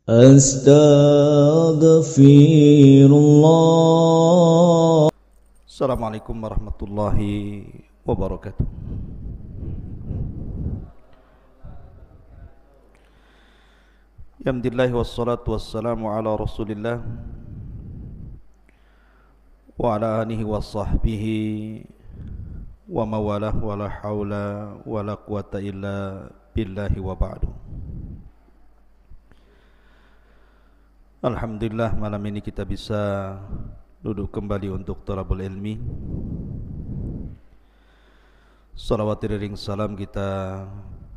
Astaghfirullah. Assalamualaikum warahmatullahi wabarakatuh. Alhamdulillah wassalatu wassalamu ala Rasulillah wa ala alihi wa sahbihi wa mawalah wa la hawla wa la quwata illa billahi wa ba'du. Alhamdulillah, malam ini kita bisa duduk kembali untuk talabul ilmi. Salawat iring salam kita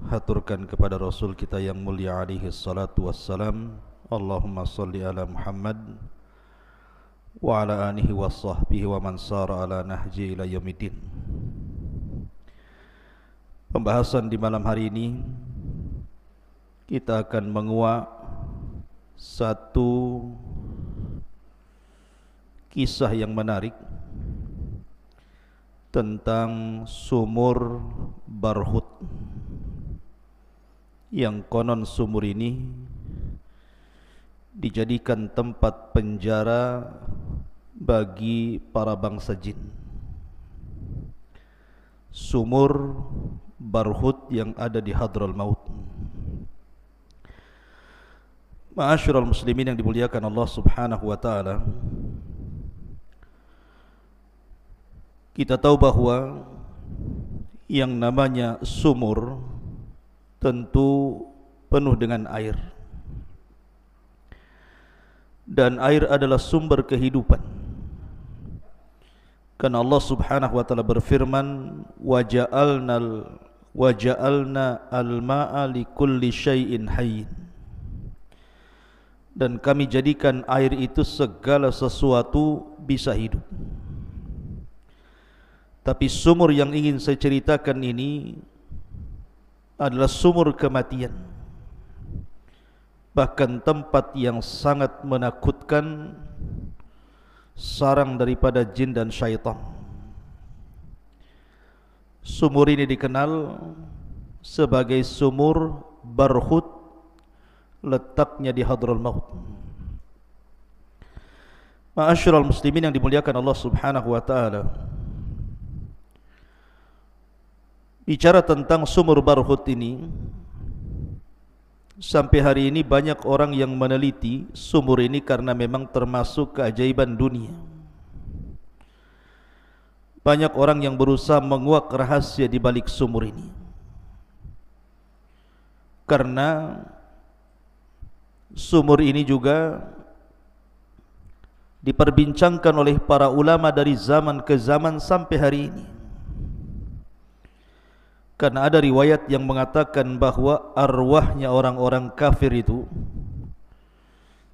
haturkan kepada Rasul kita yang mulia alaihi salatu wassalam. Allahumma salli ala Muhammad wa ala alihi wa sahbihi wa man sara ala nahji ila yaumiddin. Pembahasan di malam hari ini kita akan menguak satu kisah yang menarik tentang sumur Barhut, yang konon sumur ini dijadikan tempat penjara bagi para bangsa jin. Sumur Barhut yang ada di Hadral Maut. Ma'asyiral muslimin yang dimuliakan Allah Subhanahu wa taala, kita tahu bahwa yang namanya sumur tentu penuh dengan air, dan air adalah sumber kehidupan. Karena Allah Subhanahu wa taala berfirman, wa ja'alna al-ma'a likulli syai'in hayyin, dan kami jadikan air itu segala sesuatu bisa hidup. Tapi sumur yang ingin saya ceritakan ini adalah sumur kematian, bahkan tempat yang sangat menakutkan, sarang daripada jin dan syaitan. Sumur ini dikenal sebagai sumur Barhut, letaknya di Hadral Maut. Ma'asyiral muslimin yang dimuliakan Allah Subhanahu wa taala, bicara tentang sumur Barhut ini, sampai hari ini banyak orang yang meneliti sumur ini karena memang termasuk keajaiban dunia. Banyak orang yang berusaha menguak rahasia di balik sumur ini, karena sumur ini juga diperbincangkan oleh para ulama dari zaman ke zaman sampai hari ini. Karena ada riwayat yang mengatakan bahwa arwahnya orang-orang kafir itu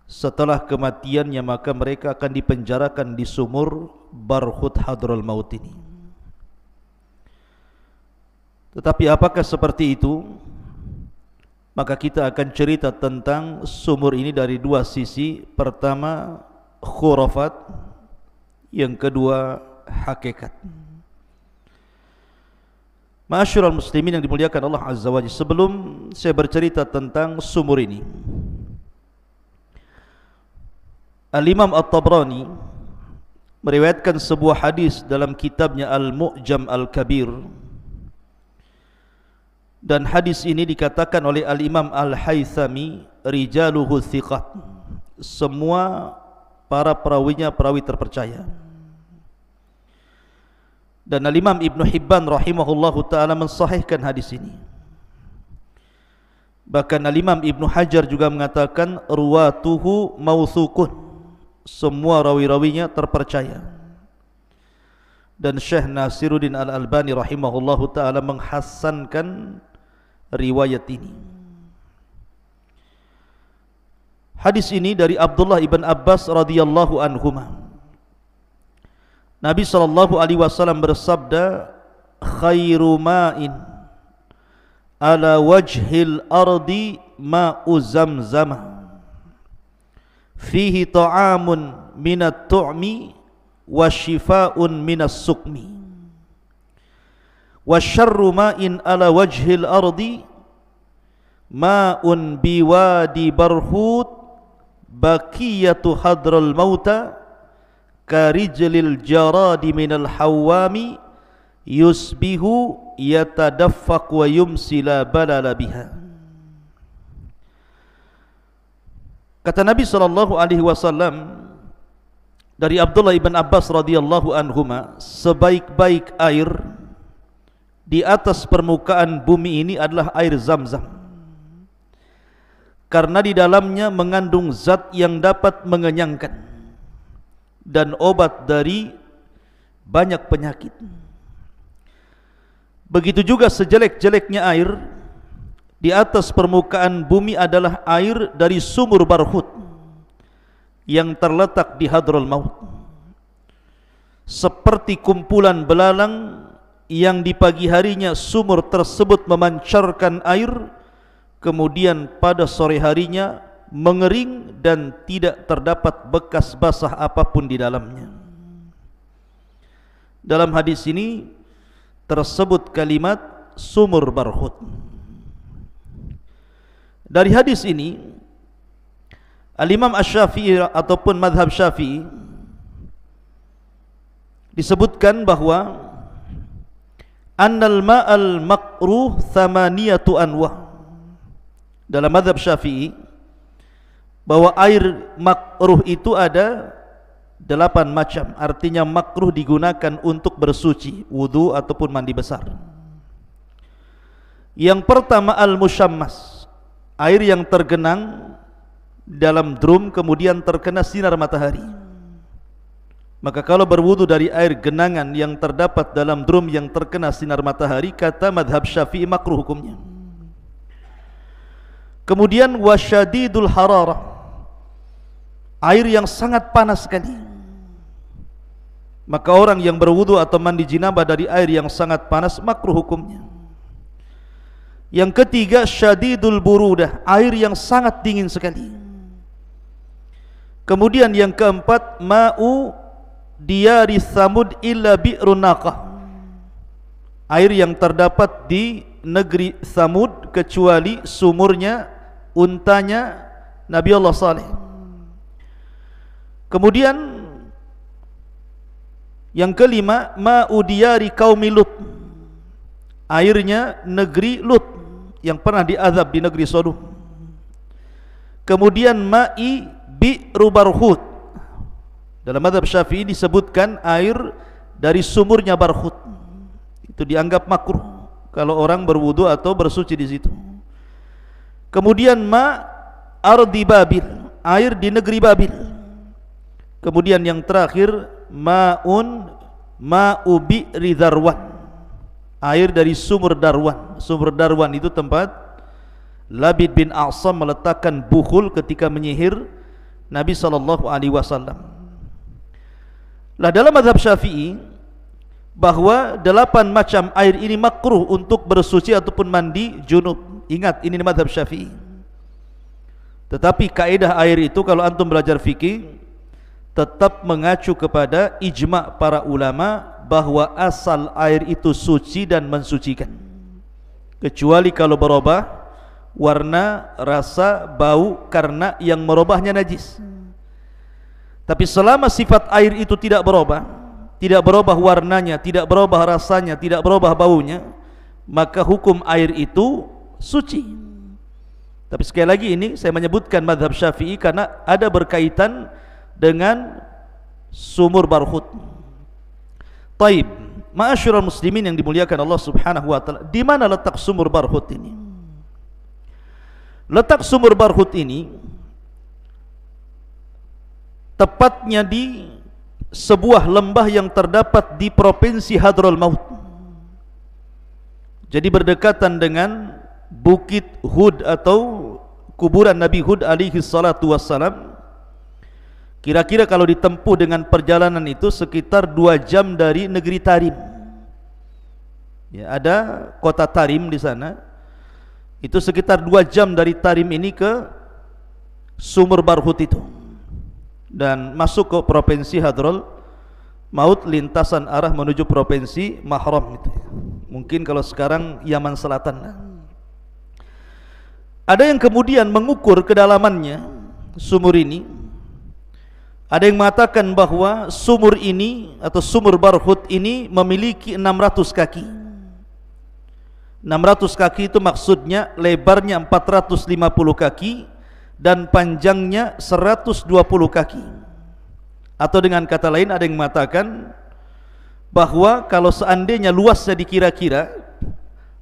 setelah kematiannya maka mereka akan dipenjarakan di sumur Barhut Hadral Maut ini. Tetapi apakah seperti itu? Maka kita akan cerita tentang sumur ini dari dua sisi. Pertama, khurafat. Yang kedua, hakikat. Ma'asyiral muslimin yang dimuliakan Allah Azza wa Jalla, sebelum saya bercerita tentang sumur ini, Al-Imam At-Tabrani meriwayatkan sebuah hadis dalam kitabnya Al-Mu'jam Al-Kabir, dan hadis ini dikatakan oleh Al-Imam Al-Haythami, rijaluhu thiqat, semua para perawinya perawi terpercaya. Dan Al-Imam Ibn Hibban rahimahullahu ta'ala mensahihkan hadis ini. Bahkan Al-Imam Ibn Hajar juga mengatakan ruwatuhu mauthukun, semua rawi-rawinya terpercaya. Dan Syekh Nasiruddin Al-Albani rahimahullahu ta'ala menghasankan riwayat ini. Hadis ini dari Abdullah ibn Abbas radhiyallahu anhuma. Nabi sallallahu alaihi wasallam bersabda, khairu ma'in ala wajhil ardi ma'u zamzam, fihi ta'amun minat tu'mi wa shifaa'un minas sukmi, wa syarru ma'in ala wajhil ardi ma'un biwadi barhut baqiyatu hadral mauta karijlil jaradi minal hawami yusbihu yatadaffaq wa yumsi la balala biha. Kata Nabi SAW dari Abdullah ibn Abbas radhiyallahu anhuma, sebaik-baik air di atas permukaan bumi ini adalah air Zam-Zam, karena di dalamnya mengandung zat yang dapat mengenyangkan dan obat dari banyak penyakit. Begitu juga sejelek-jeleknya air di atas permukaan bumi adalah air dari sumur Barhut yang terletak di Hadrul Maut, seperti kumpulan belalang yang di pagi harinya sumur tersebut memancarkan air, kemudian pada sore harinya mengering dan tidak terdapat bekas basah apapun di dalamnya. Dalam hadis ini tersebut kalimat sumur Barhut. Dari hadis ini Al-Imam Asy-Syafi'i ataupun madhab Syafi'i disebutkan bahwa annal ma'al makruh thamaniyatu anwa. Dalam madhab Syafi'i bahwa air makruh itu ada 8 macam. Artinya makruh digunakan untuk bersuci, wudu ataupun mandi besar. Yang pertama al-musyammas, air yang tergenang dalam drum kemudian terkena sinar matahari. Maka kalau berwudu dari air genangan yang terdapat dalam drum yang terkena sinar matahari, kata madhab Syafi'i makruh hukumnya. Kemudian wasyadidul hararah, air yang sangat panas sekali. Maka orang yang berwudu atau mandi jinabah dari air yang sangat panas makruh hukumnya. Yang ketiga syadidul burudah, air yang sangat dingin sekali. Kemudian yang keempat ma'u diyari Thamud illa bi'run naqah, air yang terdapat di negeri Thamud kecuali sumurnya untanya Nabi Allah Saleh. Kemudian yang kelima ma'u diyari qaumi Lut, airnya negeri Lut yang pernah diazab di negeri Sodom. Kemudian ma'i bi'ru Barhut, dalam mazhab Syafi'i disebutkan air dari sumurnya Barhut, itu dianggap makruh kalau orang berwudu atau bersuci di situ. Kemudian ma ardi Babil, air di negeri Babil. Kemudian yang terakhir ma'u bi'ri Darwan, air dari sumur Darwan. Sumur Darwan itu tempat Labid bin A'sam meletakkan bukhul ketika menyihir Nabi SAW. Lah dalam mazhab Syafi'i bahwa 8 macam air ini makruh untuk bersuci ataupun mandi junub. Ingat, ini mazhab Syafi'i. Tetapi kaidah air itu kalau antum belajar fikih tetap mengacu kepada ijma' para ulama bahwa asal air itu suci dan mensucikan, kecuali kalau berubah warna, rasa, bau karena yang merubahnya najis. Tapi selama sifat air itu tidak berubah warnanya, tidak berubah rasanya, tidak berubah baunya, maka hukum air itu suci. Tapi sekali lagi ini saya menyebutkan mazhab Syafi'i karena ada berkaitan dengan sumur Barhut. Taib, ma'asyiral muslimin yang dimuliakan Allah Subhanahu wa taala, di mana letak sumur Barhut ini? Letak sumur Barhut ini tepatnya di sebuah lembah yang terdapat di provinsi Hadrul Maut. Jadi berdekatan dengan Bukit Hud atau kuburan Nabi Hud alaihi salatu wassalam. Kira-kira kalau ditempuh dengan perjalanan itu sekitar 2 jam dari negeri Tarim. Ya, ada kota Tarim di sana. Itu sekitar 2 jam dari Tarim ini ke sumur Barhut itu. Dan masuk ke provinsi Hadrul Maut, lintasan arah menuju provinsi Mahram itu. Mungkin kalau sekarang Yaman Selatan. Ada yang kemudian mengukur kedalamannya sumur ini. Ada yang mengatakan bahwa sumur ini atau sumur Barhut ini memiliki 600 kaki. 600 kaki itu maksudnya lebarnya 450 kaki dan panjangnya 120 kaki. Atau dengan kata lain ada yang mengatakan bahwa kalau seandainya luasnya dikira-kira,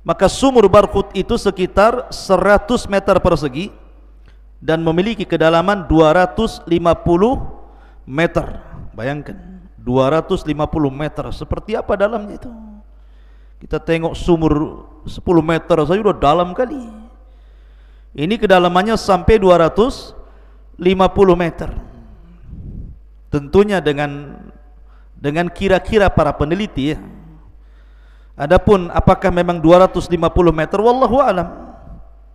maka sumur Barhut itu sekitar 100 meter persegi dan memiliki kedalaman 250 meter. Bayangkan 250 meter, seperti apa dalamnya itu. Kita tengok sumur 10 meter saja sudah dalam kali. Ini kedalamannya sampai 250 meter. Tentunya dengan kira-kira para peneliti ya. Adapun apakah memang 250 meter, wallahu alam.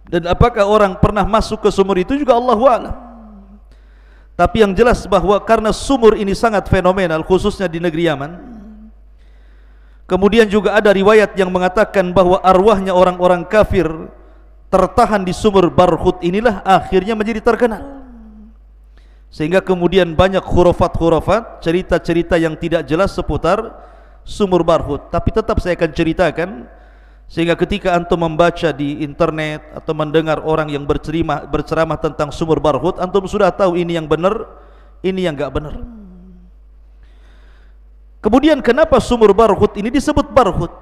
Dan apakah orang pernah masuk ke sumur itu juga allahu alam. Tapi yang jelas bahwa karena sumur ini sangat fenomenal, khususnya di negeri Yaman. Kemudian juga ada riwayat yang mengatakan bahwa arwahnya orang-orang kafir tertahan di sumur Barhut inilah akhirnya menjadi terkenal. Sehingga kemudian banyak khurafat-khurafat, cerita-cerita yang tidak jelas seputar sumur Barhut. Tapi tetap saya akan ceritakan, sehingga ketika antum membaca di internet atau mendengar orang yang berceramah tentang sumur Barhut, antum sudah tahu ini yang benar, ini yang enggak benar. Kemudian kenapa sumur Barhut ini disebut Barhut?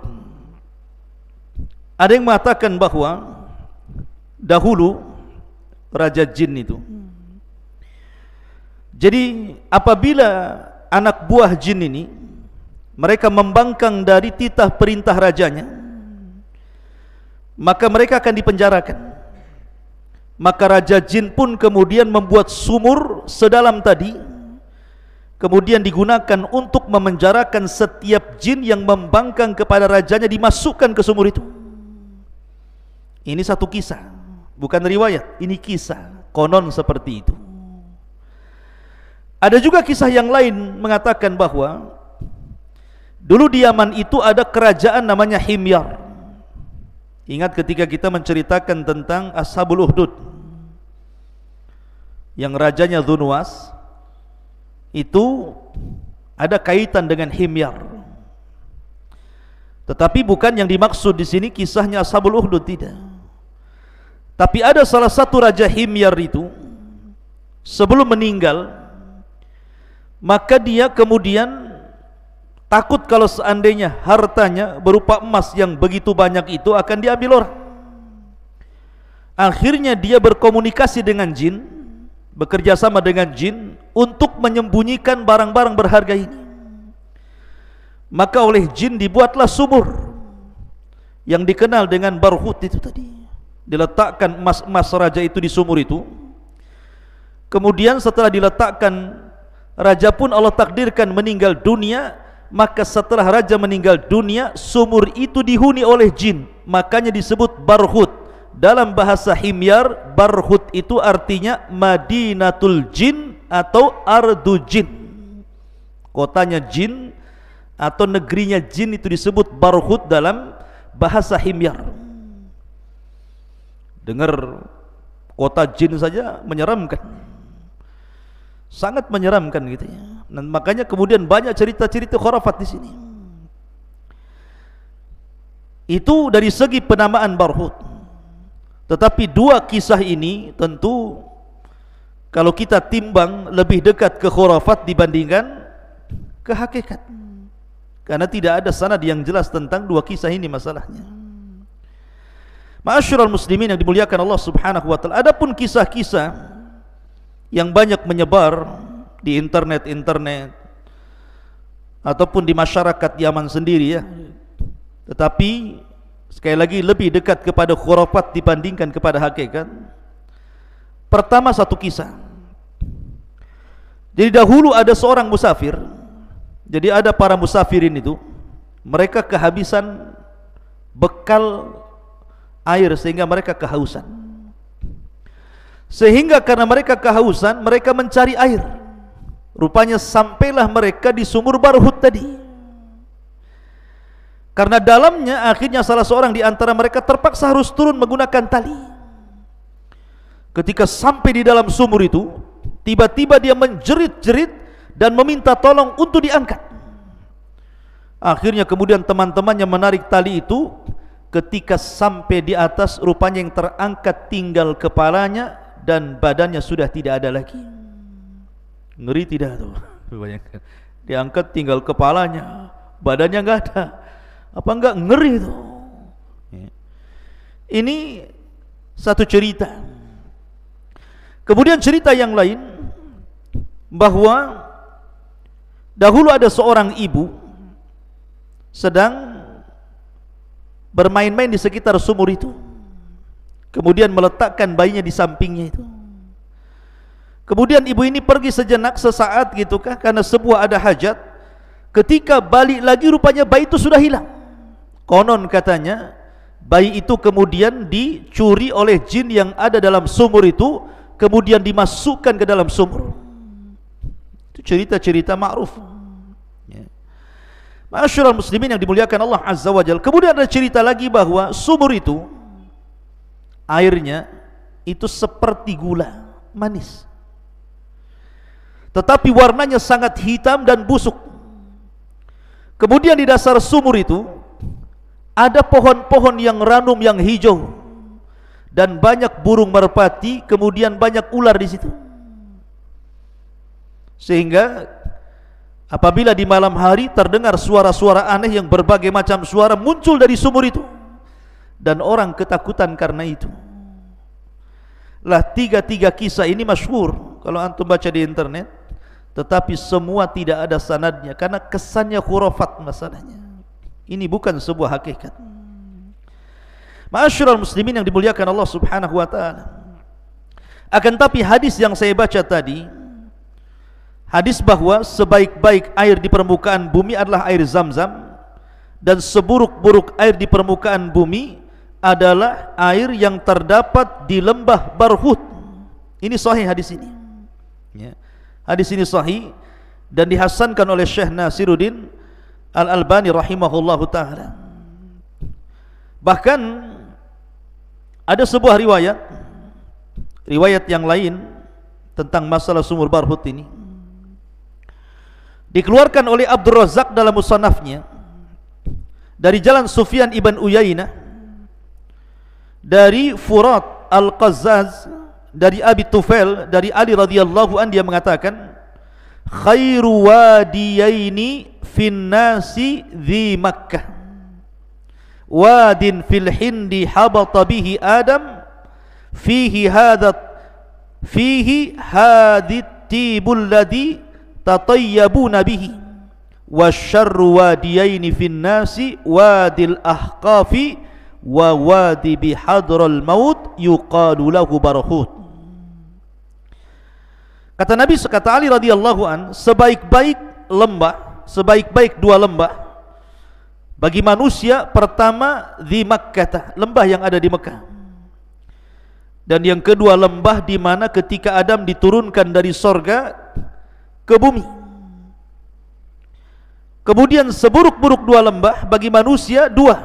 Ada yang mengatakan bahwa dahulu Raja Jin itu, jadi apabila anak buah jin ini mereka membangkang dari titah perintah rajanya, maka mereka akan dipenjarakan. Maka Raja Jin pun kemudian membuat sumur sedalam tadi, kemudian digunakan untuk memenjarakan setiap jin yang membangkang kepada rajanya, dimasukkan ke sumur itu. Ini satu kisah, bukan riwayat, ini kisah, konon seperti itu. Ada juga kisah yang lain mengatakan bahwa dulu di Yaman itu ada kerajaan namanya Himyar. Ingat ketika kita menceritakan tentang Ashabul Ukhdud, yang rajanya Dzunwas, itu ada kaitan dengan Himyar. Tetapi bukan yang dimaksud di sini kisahnya Ashabul Ukhdud, tidak. Tapi ada salah satu raja Himyar itu sebelum meninggal, maka dia kemudian takut kalau seandainya hartanya berupa emas yang begitu banyak itu akan diambil orang. Akhirnya dia berkomunikasi dengan jin, bekerja sama dengan jin untuk menyembunyikan barang-barang berharga ini. Maka oleh jin dibuatlah sumur yang dikenal dengan Barhut itu tadi. Diletakkan emas-emas raja itu di sumur itu. Kemudian setelah diletakkan, raja pun Allah takdirkan meninggal dunia. Maka setelah raja meninggal dunia, sumur itu dihuni oleh jin, makanya disebut Barhut. Dalam bahasa Himyar, Barhut itu artinya Madinatul Jin atau Ardu Jin, kotanya jin atau negerinya jin, itu disebut Barhut dalam bahasa Himyar. Dengar kota jin saja menyeramkan, sangat menyeramkan gitu ya. Dan makanya kemudian banyak cerita-cerita khurafat di sini. Itu dari segi penamaan Barhut. Tetapi dua kisah ini tentu kalau kita timbang lebih dekat ke khurafat dibandingkan ke hakikat. Karena tidak ada sanad yang jelas tentang dua kisah ini masalahnya. Ma'asyiral muslimin yang dimuliakan Allah Subhanahu wa taala, adapun kisah-kisah yang banyak menyebar di internet ataupun di masyarakat Yaman sendiri ya, tetapi sekali lagi lebih dekat kepada khurafat dibandingkan kepada hakikat. Pertama, satu kisah. Jadi dahulu ada seorang musafir. Jadi ada para musafirin itu, mereka kehabisan bekal air sehingga mereka kehausan. Sehingga karena mereka kehausan, mereka mencari air. Rupanya sampailah mereka di sumur Barhut tadi. Karena dalamnya akhirnya salah seorang di antara mereka terpaksa harus turun menggunakan tali. Ketika sampai di dalam sumur itu, Tiba-tiba dia menjerit-jerit dan meminta tolong untuk diangkat. Akhirnya kemudian teman-temannya menarik tali itu. Ketika sampai di atas, rupanya yang terangkat tinggal kepalanya dan badannya sudah tidak ada lagi. Ngeri tidak tuh? Bayangkan, diangkat tinggal kepalanya, badannya enggak ada. Apa enggak ngeri itu? Ini satu cerita. Kemudian cerita yang lain, bahwa dahulu ada seorang ibu sedang bermain-main di sekitar sumur itu, kemudian meletakkan bayinya di sampingnya itu. Kemudian ibu ini pergi sejenak, sesaat gitukah, karena sebuah ada hajat. Ketika balik lagi, rupanya bayi itu sudah hilang. Konon katanya bayi itu kemudian dicuri oleh jin yang ada dalam sumur itu, kemudian dimasukkan ke dalam sumur. Itu cerita-cerita ma'ruf. Ma'asyiral muslimin yang dimuliakan Allah Azza wa Jalla. Kemudian ada cerita lagi bahwa sumur itu airnya itu seperti gula manis, tetapi warnanya sangat hitam dan busuk. Kemudian di dasar sumur itu ada pohon-pohon yang ranum yang hijau dan banyak burung merpati, kemudian banyak ular di situ. Sehingga apabila di malam hari terdengar suara-suara aneh yang berbagai macam suara muncul dari sumur itu, dan orang ketakutan karena itu. Lah tiga-tiga kisah ini masyhur kalau antum baca di internet, tetapi semua tidak ada sanadnya karena kesannya khurafat masalahnya. Ini bukan sebuah hakikat. Ma'asyiral muslimin yang dimuliakan Allah Subhanahu wa taala. Akan tapi hadis yang saya baca tadi, hadis bahwa sebaik-baik air di permukaan bumi adalah air Zam-Zam, dan seburuk-buruk air di permukaan bumi adalah air yang terdapat di lembah Barhut. Ini sahih hadis ini. Ya. Hadis ini sahih dan dihasankan oleh Syekh Nasiruddin Al-Albani rahimahullahu taala. Bahkan ada sebuah riwayat yang lain tentang masalah sumur Barhut ini, dikeluarkan oleh Abdul Razak dalam musannafnya dari jalan Sufyan ibn Uyainah dari Furat Al-Qazzaz dari Abi Tufail dari Ali radhiyallahu an, dia mengatakan khairu wadiyaini fin nasi dhi Makkah, wadin fil Hindi habata bihi Adam fihi hadit tibul ladhi tatayyabuna bihi, wasyarru wadiyaini fin nasi wadil ahqafi wa wadi bihadral maut yuqalu lahu Barhut. Kata Nabi, kata Ali radhiyallahu an, sebaik-baik lembah, sebaik-baik dua lembah bagi manusia, pertama di Makkah, lembah yang ada di Mekah, dan yang kedua lembah di mana ketika Adam diturunkan dari sorga ke bumi. Kemudian seburuk-buruk dua lembah bagi manusia, dua,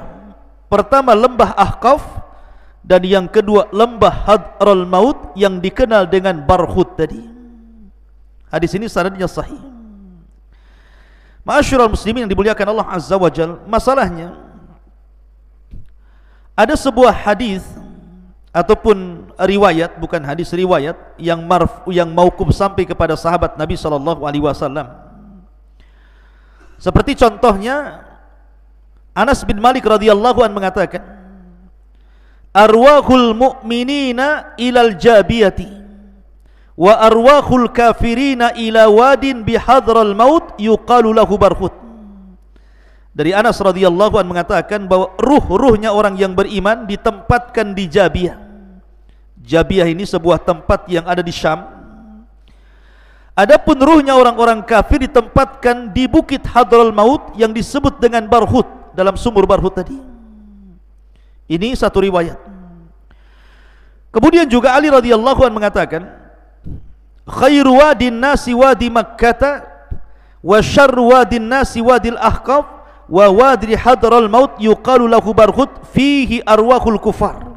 pertama lembah Ahqaf, dan yang kedua lembah Hadral Maut yang dikenal dengan Barhut tadi. Hadis ini sanadnya sahih. Ma'asyiral muslimin yang dimuliakan Allah Azza wa Jalla, masalahnya ada sebuah hadis ataupun riwayat, bukan hadis, riwayat yang mauquf sampai kepada sahabat Nabi sallallahu alaihi wasallam. Seperti contohnya Anas bin Malik radhiyallahu an mengatakan, arwahul mu'minina ilal jabiyati wa arwahul kafirina ila wadin bihadral maut yuqalu lahu Barhut. Dari Anas radhiyallahu an mengatakan bahwa ruh-ruhnya orang yang beriman ditempatkan di Jabiyah. Jabiyah ini sebuah tempat yang ada di Syam. Adapun ruhnya orang-orang kafir ditempatkan di bukit Hadral Maut yang disebut dengan Barhut, dalam sumur Barhut tadi. Ini satu riwayat. Kemudian juga Ali radhiyallahu an mengatakan, khairu wadin nasi wadi Makkah wa syarru wadin nasi wadil Ahqaf wa wadi Hadral Maut yuqalu lahu Barhut fihi arwahul kufar.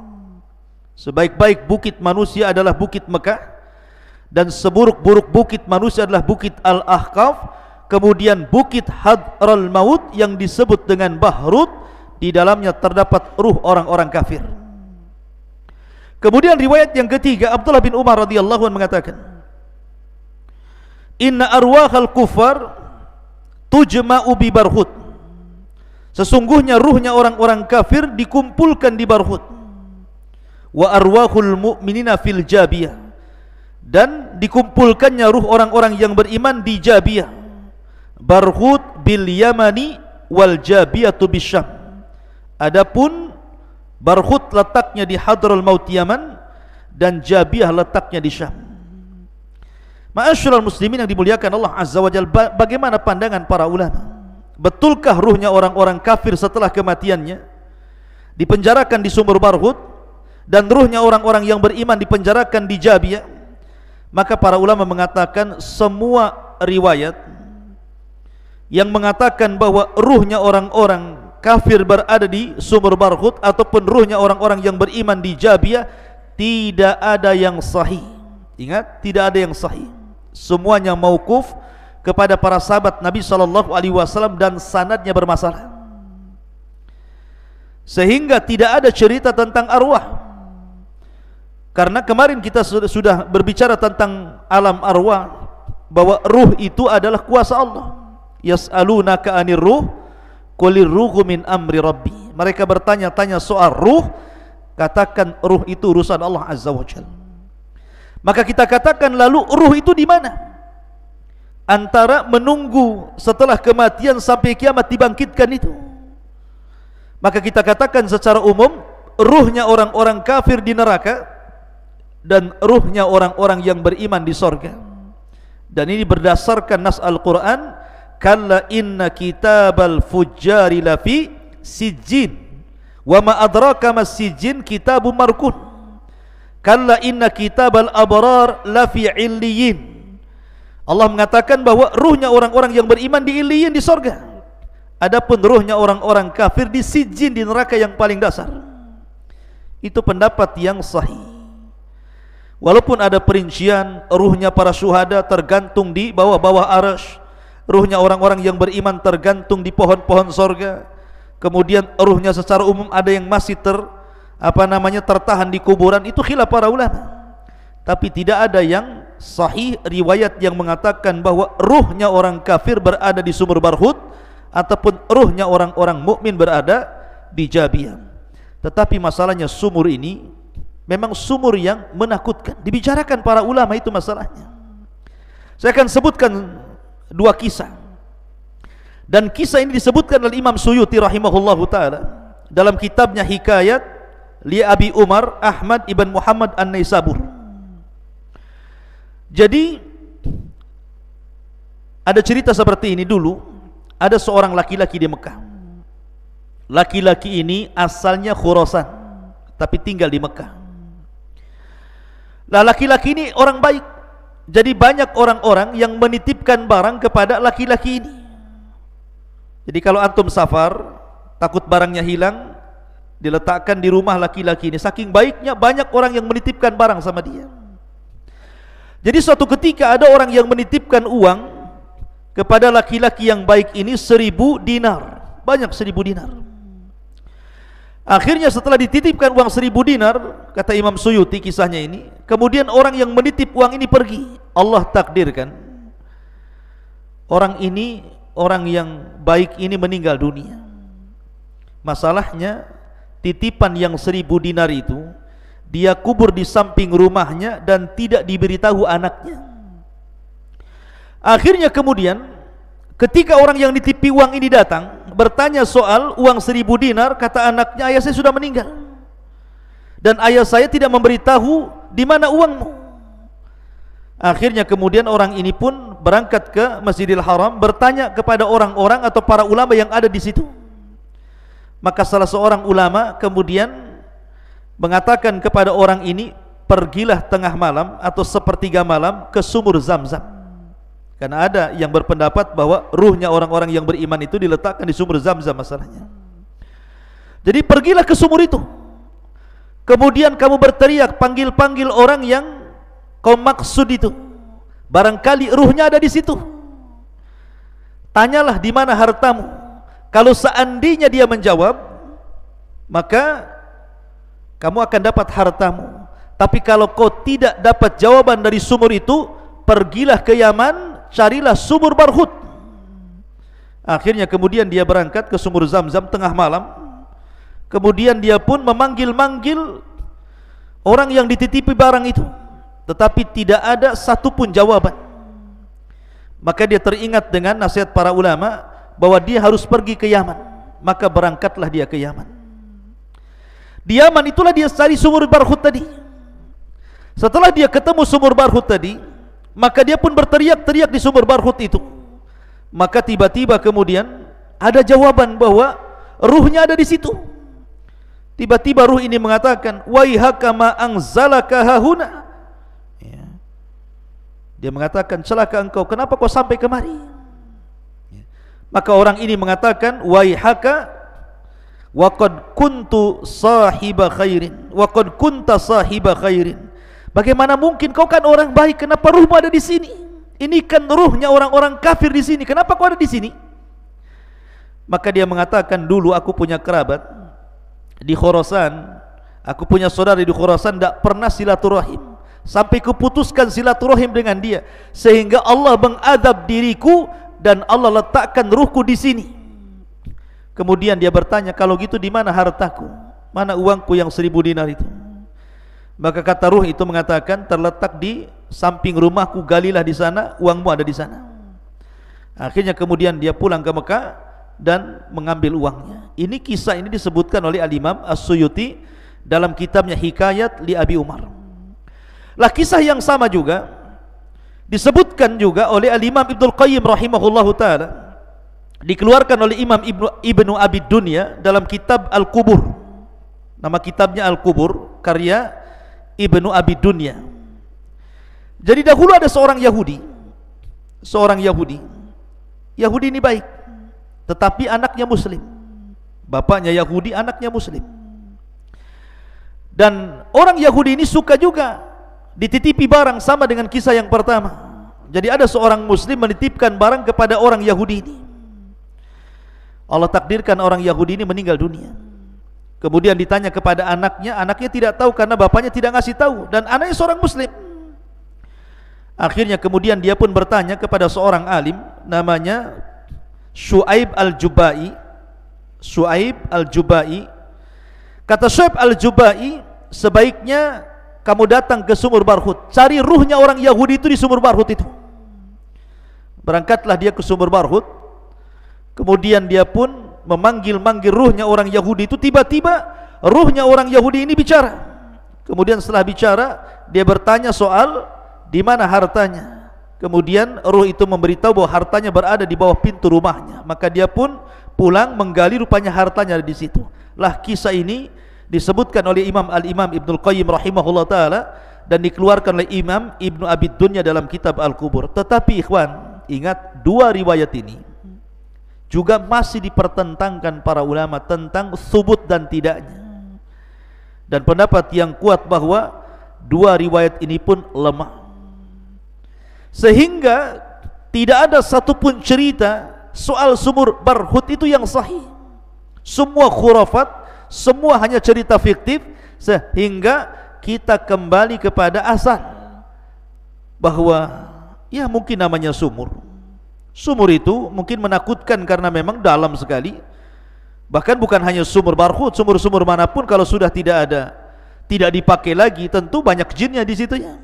Sebaik-baik bukit manusia adalah bukit Mekah, dan seburuk-buruk bukit manusia adalah bukit Al-Ahqaf, kemudian bukit Hadral Maut yang disebut dengan Bahrut, di dalamnya terdapat ruh orang-orang kafir. Kemudian riwayat yang ketiga, Abdullah bin Umar radhiyallahu anhu mengatakan, inna arwahal kufar tujma'u bi Barhut, sesungguhnya ruhnya orang-orang kafir dikumpulkan di Barhut. Wa arwahul mu'minina fil Jabiyah, dan dikumpulkannya ruh orang-orang yang beriman di Jabiyah. Barhut bil Yamani wal Jabiyatu bisyam. Adapun Barhut letaknya di Hadraul Maut Yaman dan Jabiyah letaknya di Syam. Ma'asyiral muslimin yang dimuliakan Allah Azza wa Jalla, bagaimana pandangan para ulama? Betulkah ruhnya orang-orang kafir setelah kematiannya dipenjarakan di sumur Barhut, dan ruhnya orang-orang yang beriman dipenjarakan di Jabiyah? Maka para ulama mengatakan semua riwayat yang mengatakan bahwa ruhnya orang-orang kafir berada di sumur Barhut ataupun ruhnya orang-orang yang beriman di Jabiyah, tidak ada yang sahih. Ingat, tidak ada yang sahih. Semuanya mauquf kepada para sahabat Nabi SAW dan sanadnya bermasalah, sehingga tidak ada cerita tentang arwah. Karena kemarin kita sudah berbicara tentang alam arwah, bahwa ruh itu adalah kuasa Allah. Yas'alunaka 'anir ruh qulir ruhu min amri rabbi. Mereka bertanya-tanya soal ruh, katakan ruh itu urusan Allah Azza wa Jalla. Maka kita katakan, lalu ruh itu di mana? Antara menunggu setelah kematian sampai kiamat dibangkitkan itu. Maka kita katakan secara umum, ruhnya orang-orang kafir di neraka dan ruhnya orang-orang yang beriman di sorga. Dan ini berdasarkan nas Al-Quran, kalla inna kitabal fujjari lafi sijjin wa ma adraka mas sijjin kitabun markun, kalla inna kitabal abrar lafi illiyin. Allah mengatakan bahwa ruhnya orang-orang yang beriman di illiyin, di sorga. Adapun ruhnya orang-orang kafir di sijjin, di neraka yang paling dasar. Itu pendapat yang sahih. Walaupun ada perincian, ruhnya para syuhada tergantung di bawah-bawah arasy, ruhnya orang-orang yang beriman tergantung di pohon-pohon sorga. Kemudian ruhnya secara umum ada yang masih tertahan di kuburan. Itu khilaf para ulama. Tapi tidak ada yang sahih riwayat yang mengatakan bahwa ruhnya orang kafir berada di sumur Barhut ataupun ruhnya orang-orang mukmin berada di Jabiyah. Tetapi masalahnya sumur ini memang sumur yang menakutkan. Dibicarakan para ulama itu masalahnya. Saya akan sebutkan dua kisah. Dan kisah ini disebutkan oleh Imam Suyuti rahimahullahu ta'ala dalam kitabnya Hikayat li Abi Umar Ahmad ibn Muhammad An-Naisabur. Jadi ada cerita seperti ini dulu. Ada seorang laki-laki di Mekah. Laki-laki ini asalnya Khurasan, tapi tinggal di Mekah. Nah, laki-laki ini orang baik. Jadi banyak orang-orang yang menitipkan barang kepada laki-laki ini. Jadi kalau antum safar, takut barangnya hilang, diletakkan di rumah laki-laki ini. Saking baiknya, banyak orang yang menitipkan barang sama dia. Jadi suatu ketika ada orang yang menitipkan uang kepada laki-laki yang baik ini 1000 dinar. Banyak 1000 dinar. Akhirnya setelah dititipkan uang 1000 dinar, kata Imam Suyuti kisahnya ini, kemudian orang yang menitip uang ini pergi. Allah takdirkan orang ini, orang yang baik ini meninggal dunia. Masalahnya titipan yang 1000 dinar itu dia kubur di samping rumahnya dan tidak diberitahu anaknya. Akhirnya kemudian ketika orang yang ditipi uang ini datang bertanya soal uang 1000 dinar, kata anaknya, ayah saya sudah meninggal dan ayah saya tidak memberitahu di mana uangmu. Akhirnya kemudian orang ini pun berangkat ke Masjidil Haram, bertanya kepada orang-orang atau para ulama yang ada di situ. Maka salah seorang ulama kemudian mengatakan kepada orang ini, pergilah tengah malam atau sepertiga malam ke sumur Zam-Zam. Karena ada yang berpendapat bahwa ruhnya orang-orang yang beriman itu diletakkan di sumur Zam-Zam masalahnya. Jadi pergilah ke sumur itu. Kemudian kamu berteriak, panggil-panggil orang yang kau maksud itu? Barangkali ruhnya ada di situ. Tanyalah di mana hartamu. Kalau seandainya dia menjawab, maka kamu akan dapat hartamu. Tapi kalau kau tidak dapat jawaban dari sumur itu, pergilah ke Yaman, carilah sumur Barhut. Akhirnya kemudian dia berangkat ke sumur Zam-Zam tengah malam. Kemudian dia pun memanggil-manggil orang yang dititipi barang itu, tetapi tidak ada satupun jawaban. Maka dia teringat dengan nasihat para ulama bahwa dia harus pergi ke Yaman. Maka berangkatlah dia ke Yaman. Di Yaman itulah dia cari sumur Barhut tadi. Setelah dia ketemu sumur Barhut tadi, maka dia pun berteriak-teriak di sumur Barhut itu. Maka tiba-tiba kemudian ada jawaban bahwa ruhnya ada di situ. Tiba-tiba ruh ini mengatakan, waihaka ma anzalaka hahuna. Dia mengatakan, celaka engkau, kenapa kau sampai kemari? Maka orang ini mengatakan, waihaka wa qad kuntu sahiba khairin wa qad kunta sahiba khairin. Bagaimana mungkin, kau kan orang baik, kenapa ruhmu ada di sini? Ini kan ruhnya orang-orang kafir di sini, kenapa kau ada di sini? Maka dia mengatakan, dulu aku punya kerabat di Khurasan, aku punya saudara di Khurasan, tidak pernah silaturahim. Sampai kuputuskan silaturahim dengan dia, sehingga Allah mengadab diriku dan Allah letakkan ruhku di sini. Kemudian dia bertanya, kalau gitu di mana hartaku? Mana uangku yang 1000 dinar itu? Maka kata ruh itu mengatakan, terletak di samping rumahku, galilah di sana, uangmu ada di sana. Akhirnya kemudian dia pulang ke Mekah dan mengambil uangnya. Ini kisah ini disebutkan oleh Al-Imam As-Suyuti dalam kitabnya Hikayat li Abi Umar. Lah kisah yang sama juga disebutkan juga oleh Al-Imam Ibnul Qayyim rahimahullahu ta'ala, dikeluarkan oleh Imam Ibnu Abi Dunya dalam kitab Al-Qubur. Nama kitabnya Al-Qubur, karya Ibnu Abi Dunya. Jadi dahulu ada seorang Yahudi. Yahudi ini baik, tetapi anaknya Muslim. Bapaknya Yahudi, anaknya Muslim. Dan orang Yahudi ini suka juga dititipi barang, sama dengan kisah yang pertama. Jadi ada seorang Muslim menitipkan barang kepada orang Yahudi ini. Allah takdirkan orang Yahudi ini meninggal dunia. Kemudian ditanya kepada anaknya, anaknya tidak tahu karena bapaknya tidak ngasih tahu, dan anaknya seorang Muslim. Akhirnya kemudian dia pun bertanya kepada seorang alim namanya Syuaib Al-Jubai. Syuaib Al-Jubai. Kata Syuaib Al-Jubai, sebaiknya kamu datang ke sumur Barhut, cari ruhnya orang Yahudi itu di sumur Barhut itu. Berangkatlah dia ke sumur Barhut. Kemudian dia pun memanggil-manggil ruhnya orang Yahudi itu. Tiba-tiba ruhnya orang Yahudi ini bicara. Kemudian setelah bicara, dia bertanya soal di mana hartanya. Kemudian ruh itu memberitahu bahwa hartanya berada di bawah pintu rumahnya. Maka dia pun pulang menggali, rupanya hartanya ada di situ. Lah kisah ini disebutkan oleh Al-Imam Ibnul Qayyim rahimahullah ta'ala, dan dikeluarkan oleh Imam Ibnu Abi Dunya dalam kitab Al-Qubur. Tetapi ikhwan, ingat, dua riwayat ini juga masih dipertentangkan para ulama tentang subut dan tidaknya. Dan pendapat yang kuat bahwa dua riwayat ini pun lemah, sehingga tidak ada satupun cerita soal sumur Barhut itu yang sahih. Semua khurafat, semua hanya cerita fiktif, sehingga kita kembali kepada asal bahwa ya mungkin namanya sumur. Sumur itu mungkin menakutkan karena memang dalam sekali. Bahkan bukan hanya sumur Barhut, sumur-sumur manapun kalau sudah tidak ada, tidak dipakai lagi, tentu banyak jinnya di situ ya.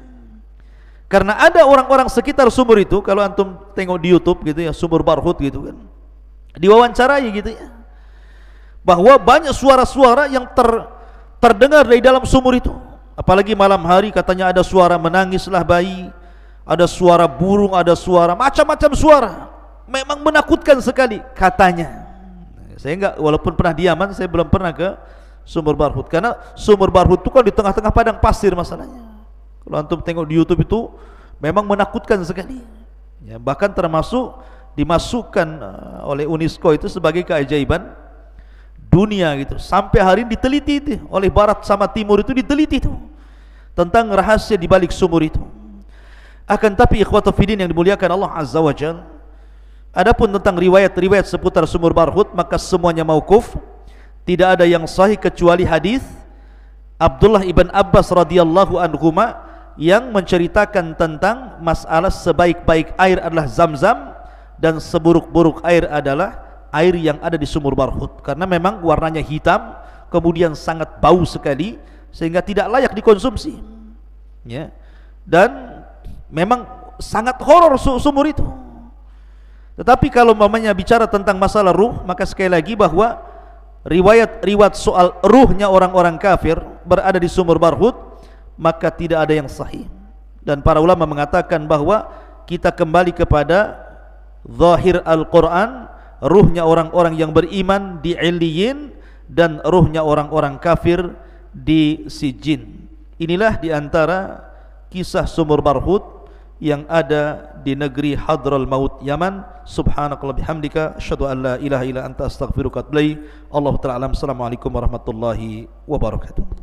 Karena ada orang-orang sekitar sumur itu, kalau antum tengok di YouTube gitu ya, sumur Barhut gitu kan, diwawancarai gitu ya, bahwa banyak suara-suara yang terdengar dari dalam sumur itu. Apalagi malam hari, katanya ada suara menangislah bayi, ada suara burung, ada suara macam-macam suara. Memang menakutkan sekali katanya. Saya enggak, walaupun pernah di Yaman, saya belum pernah ke sumur Barhut, karena sumur Barhut itu kan di tengah-tengah padang pasir masalahnya. Kalau antum tengok di YouTube itu memang menakutkan sekali ya, bahkan termasuk dimasukkan oleh UNESCO itu sebagai keajaiban dunia gitu. Sampai hari ini diteliti itu oleh barat sama timur, itu diteliti itu tentang rahasia di balik sumur itu. Akan tapi ikhwata fiddin yang dimuliakan Allah Azza wa Jalla, adapun tentang riwayat-riwayat seputar sumur Barhut, maka semuanya mauquf. Tidak ada yang sahih kecuali hadis Abdullah ibn Abbas radhiyallahu anhuma yang menceritakan tentang masalah sebaik-baik air adalah Zam-Zam dan seburuk-buruk air adalah air yang ada di sumur Barhut, karena memang warnanya hitam, kemudian sangat bau sekali sehingga tidak layak dikonsumsi, ya. Dan memang sangat horor sumur itu. Tetapi kalau mamanya bicara tentang masalah ruh, maka sekali lagi bahwa riwayat soal ruhnya orang-orang kafir berada di sumur Barhut, maka tidak ada yang sahih. Dan para ulama mengatakan bahwa kita kembali kepada zahir Al-Quran, ruhnya orang-orang yang beriman di Illiyin dan ruhnya orang-orang kafir di Sijin. Inilah diantara kisah sumur Barhut yang ada di negeri Hadral Maut Yaman. Subhanakallah bihamdika asyhadu an la ilaha illa anta astaghfiruka wa atubu ilaik. Allahu ta'ala alam. Assalamualaikum warahmatullahi wabarakatuh.